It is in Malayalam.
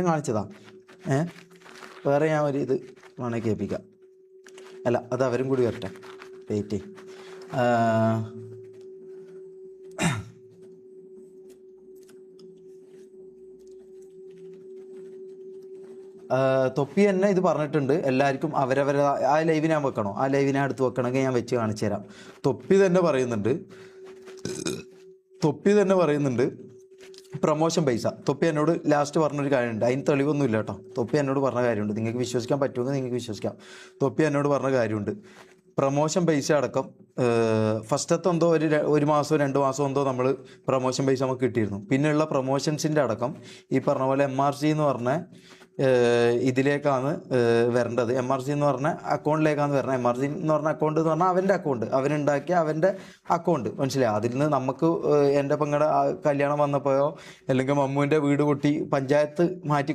കാണിച്ചതാ. വേറെ ഞാൻ ഒരു ഇത് വേണമെങ്കിൽ കേൾപ്പിക്കാം. അല്ല, അത് അവരും കൂടി വരട്ടെ. വെയിറ്റ്. തൊപ്പി തന്നെ ഇത് പറഞ്ഞിട്ടുണ്ട് എല്ലാവർക്കും അവരവരെ. ആ ലൈവ് ഞാൻ വെക്കണോ? ആ ലൈവ് ഞാൻ എടുത്ത് വെക്കണമെങ്കിൽ ഞാൻ വെച്ച് കാണിച്ചു തരാം. തൊപ്പി തന്നെ പറയുന്നുണ്ട് പ്രൊമോഷൻ പൈസ. തൊപ്പി എന്നോട് ലാസ്റ്റ് പറഞ്ഞൊരു കാര്യമുണ്ട്, അതിന് തെളിവൊന്നുമില്ല കേട്ടോ. തൊപ്പി എന്നോട് പറഞ്ഞ കാര്യമുണ്ട്, നിങ്ങൾക്ക് വിശ്വസിക്കാൻ പറ്റുമെങ്കിൽ നിങ്ങൾക്ക് വിശ്വസിക്കാം. തൊപ്പി എന്നോട് പറഞ്ഞ കാര്യമുണ്ട്, പ്രൊമോഷൻ പൈസ അടക്കം ഫസ്റ്റത്തെ എന്തോ ഒരു മാസമോ 2 മാസമോ എന്തോ നമ്മൾ പ്രൊമോഷൻ പൈസ നമുക്ക് കിട്ടിയിരുന്നു. പിന്നെയുള്ള പ്രൊമോഷൻസിൻ്റെ അടക്കം ഈ പറഞ്ഞ പോലെ MRC എന്ന് പറഞ്ഞ ഇതിലേക്കാണ് വരേണ്ടത്. MRC എന്ന് പറഞ്ഞ അക്കൗണ്ടിലേക്കാണ് വരണം. MRC എന്ന് പറഞ്ഞ അക്കൗണ്ട് എന്ന് പറഞ്ഞാൽ അവൻ്റെ അക്കൗണ്ട്, അവനുണ്ടാക്കിയ അവൻ്റെ അക്കൗണ്ട്, മനസ്സിലായി? അതിൽ നിന്ന് നമുക്ക് എൻ്റെ പെങ്ങളുടെ കല്യാണം വന്നപ്പോഴോ അല്ലെങ്കിൽ മമ്മുവിൻ്റെ വീട് പൊട്ടി പഞ്ചായത്ത് മാറ്റി